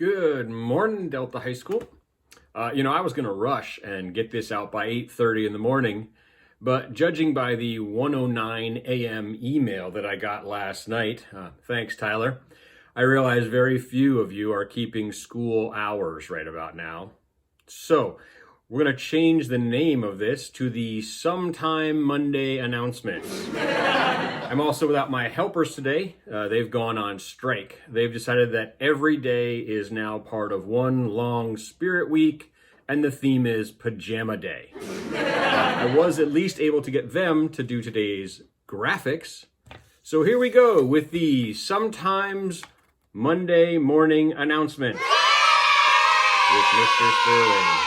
Good morning, Delta High School. I was going to rush and get this out by 8:30 in the morning, but judging by the 1:09 a.m. email that I got last night, thanks, Tyler, I realize very few of you are keeping school hours right about now. So we're going to change the name of this to the Sometime Monday Announcements. I'm also without my helpers today. They've gone on strike. They've decided that every day is now part of one long spirit week, and the theme is Pajama Day. I was at least able to get them to do today's graphics. So here we go with the Sometimes Monday Morning Announcement with Mr. Sterling.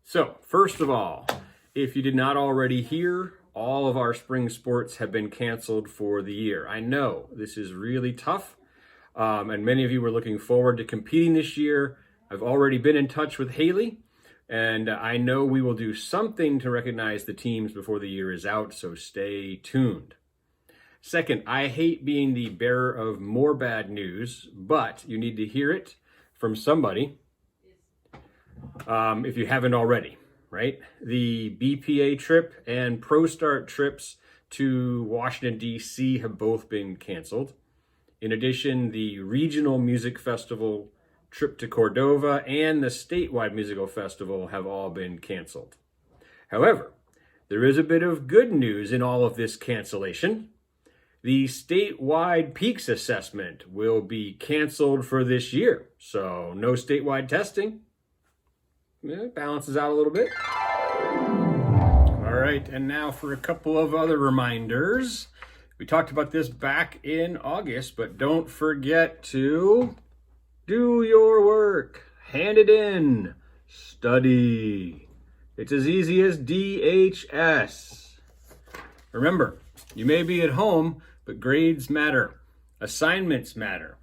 So, first of all, if you did not already hear, all of our spring sports have been canceled for the year. I know this is really tough, and many of you were looking forward to competing this year. I've already been in touch with Haley, and I know we will do something to recognize the teams before the year is out, so stay tuned. Second, I hate being the bearer of more bad news, but you need to hear it from somebody if you haven't already. Right? The BPA trip and ProStart trips to Washington, D.C. have both been canceled. In addition, the Regional Music Festival trip to Cordova and the statewide musical festival have all been canceled. However, there is a bit of good news in all of this cancellation. The statewide peaks assessment will be canceled for this year, so no statewide testing. It balances out a little bit. All right, and now for a couple of other reminders. We talked about this back in August, but don't forget to do your work, hand it in, study. It's as easy as DHS. Remember, you may be at home, but grades matter. Assignments matter.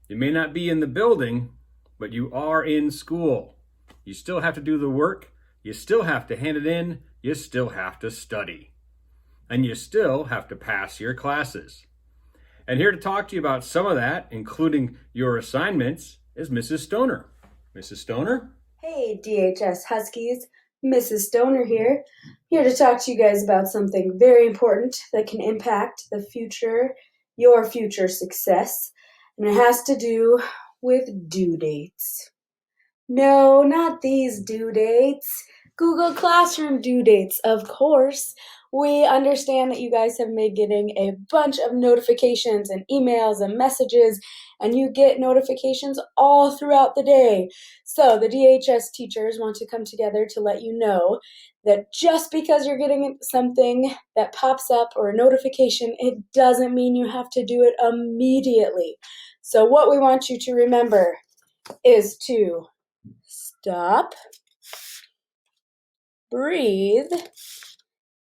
You may not be in the building, but you are in school. You still have to do the work, you still have to hand it in, you still have to study. And you still have to pass your classes. And here to talk to you about some of that, including your assignments, is Mrs. Stoner. Mrs. Stoner? Hey, DHS Huskies. Mrs. Stoner here to talk to you guys about something very important that can impact the future, your future success. And it has to do with due dates. No, not these due dates. Google Classroom due dates, of course. We understand that you guys have been getting a bunch of notifications and emails and messages, and you get notifications all throughout the day. So the DHS teachers want to come together to let you know that just because you're getting something that pops up or a notification, it doesn't mean you have to do it immediately. So what we want you to remember is to stop, breathe,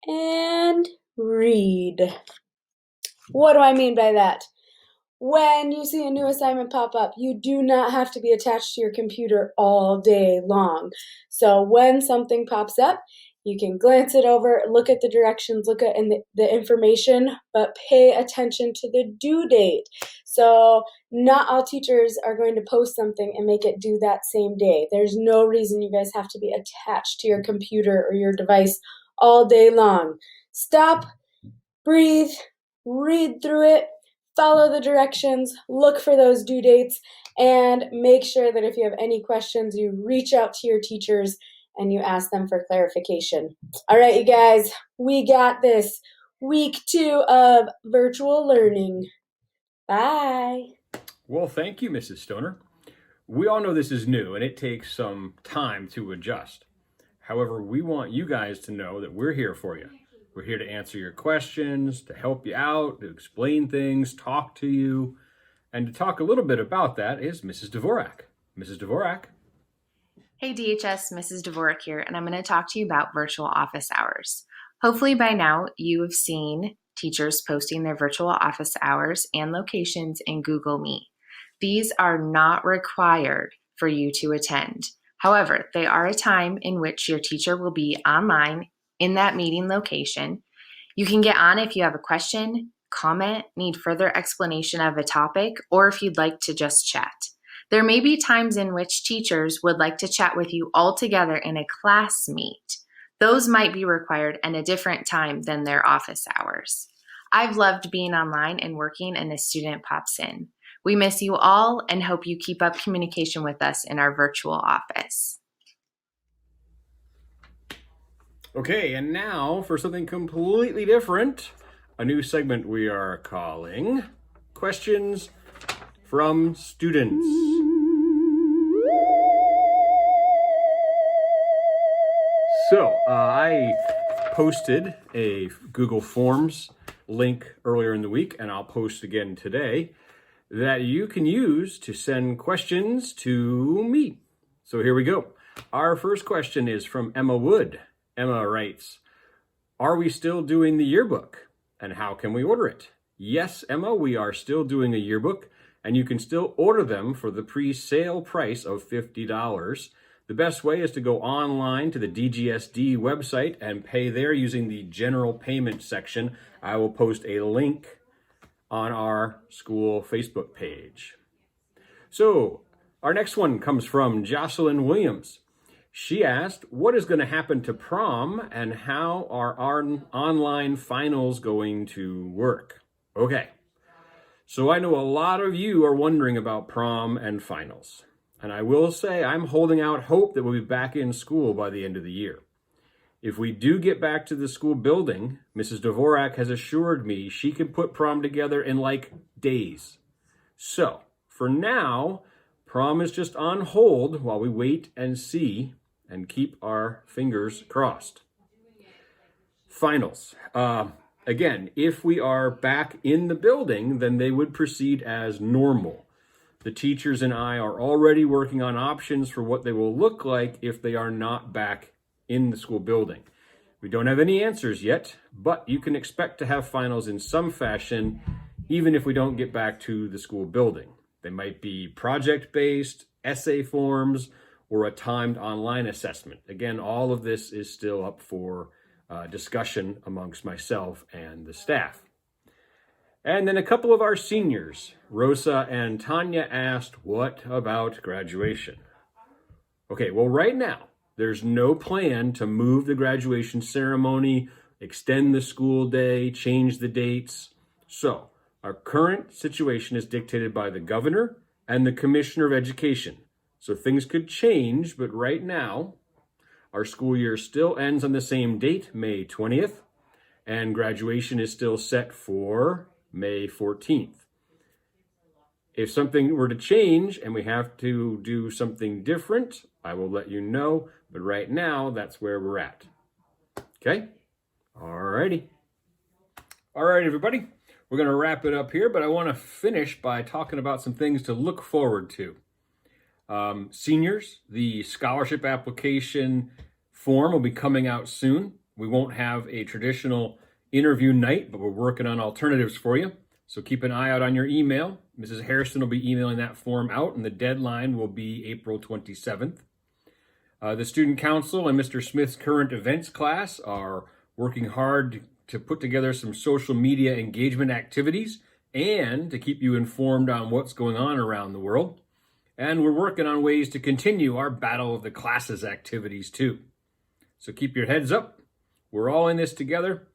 and read. What do I mean by that? When you see a new assignment pop up, you do not have to be attached to your computer all day long. So when something pops up, you can glance it over, look at the directions, look at the information, but pay attention to the due date. So not all teachers are going to post something and make it due that same day. There's no reason you guys have to be attached to your computer or your device all day long. Stop, breathe, read through it, follow the directions, look for those due dates, and make sure that if you have any questions, you reach out to your teachers and you ask them for clarification. All right, you guys, we got this. Week 2 of virtual learning. Bye. Well, thank you, Mrs. Stoner. We all know this is new and it takes some time to adjust. However, we want you guys to know that we're here for you. We're here to answer your questions, to help you out, to explain things, talk to you. And to talk a little bit about that is Mrs. Dvorak. Mrs. Dvorak. Hey DHS, Mrs. Dvorak here, and I'm going to talk to you about virtual office hours. Hopefully by now you have seen teachers posting their virtual office hours and locations in Google Meet. These are not required for you to attend. However, they are a time in which your teacher will be online in that meeting location. You can get on if you have a question, comment, need further explanation of a topic, or if you'd like to just chat. There may be times in which teachers would like to chat with you all together in a class meet. Those might be required at a different time than their office hours. I've loved being online and working and a student pops in. We miss you all and hope you keep up communication with us in our virtual office. Okay, and now for something completely different, a new segment we are calling Questions from Students. So, I posted a Google Forms link earlier in the week, and I'll post again today, that you can use to send questions to me. So here we go. Our first question is from Emma Wood. Emma writes, "Are we still doing the yearbook? And how can we order it?" Yes, Emma, we are still doing a yearbook, and you can still order them for the pre-sale price of $50. The best way is to go online to the DGSD website and pay there using the general payment section. I will post a link on our school Facebook page. So our next one comes from Jocelyn Williams. She asked, what is going to happen to prom and how are our online finals going to work? Okay, so I know a lot of you are wondering about prom and finals. And I will say I'm holding out hope that we'll be back in school by the end of the year. If we do get back to the school building, Mrs. Dvorak has assured me she can put prom together in like days. So for now, prom is just on hold while we wait and see and keep our fingers crossed. Finals. Again, if we are back in the building, then they would proceed as normal. The teachers and I are already working on options for what they will look like if they are not back in the school building. We don't have any answers yet, but you can expect to have finals in some fashion, even if we don't get back to the school building. They might be project-based, essay forms, or a timed online assessment. Again, all of this is still up for discussion amongst myself and the staff. And then a couple of our seniors, Rosa and Tanya, asked, what about graduation? Okay, well, right now, there's no plan to move the graduation ceremony, extend the school day, change the dates. So our current situation is dictated by the governor and the commissioner of education. So things could change, but right now, our school year still ends on the same date, May 20th, and graduation is still set for May 14th. If something were to change and we have to do something different, I will let you know, but right now, that's where we're at. Okay? Alrighty. Alright, everybody. We're going to wrap it up here, but I want to finish by talking about some things to look forward to. Seniors, the scholarship application form will be coming out soon. We won't have a traditional interview night, but we're working on alternatives for you. So keep an eye out on your email. Mrs. Harrison will be emailing that form out, and the deadline will be April 27th. The Student Council and Mr. Smith's current events class are working hard to put together some social media engagement activities and to keep you informed on what's going on around the world. And we're working on ways to continue our Battle of the Classes activities too. So keep your heads up. We're all in this together,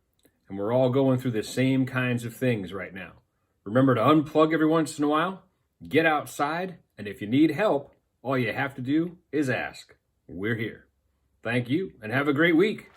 and we're all going through the same kinds of things right now. Remember to unplug every once in a while, get outside, and if you need help, all you have to do is ask. We're here. Thank you, and have a great week.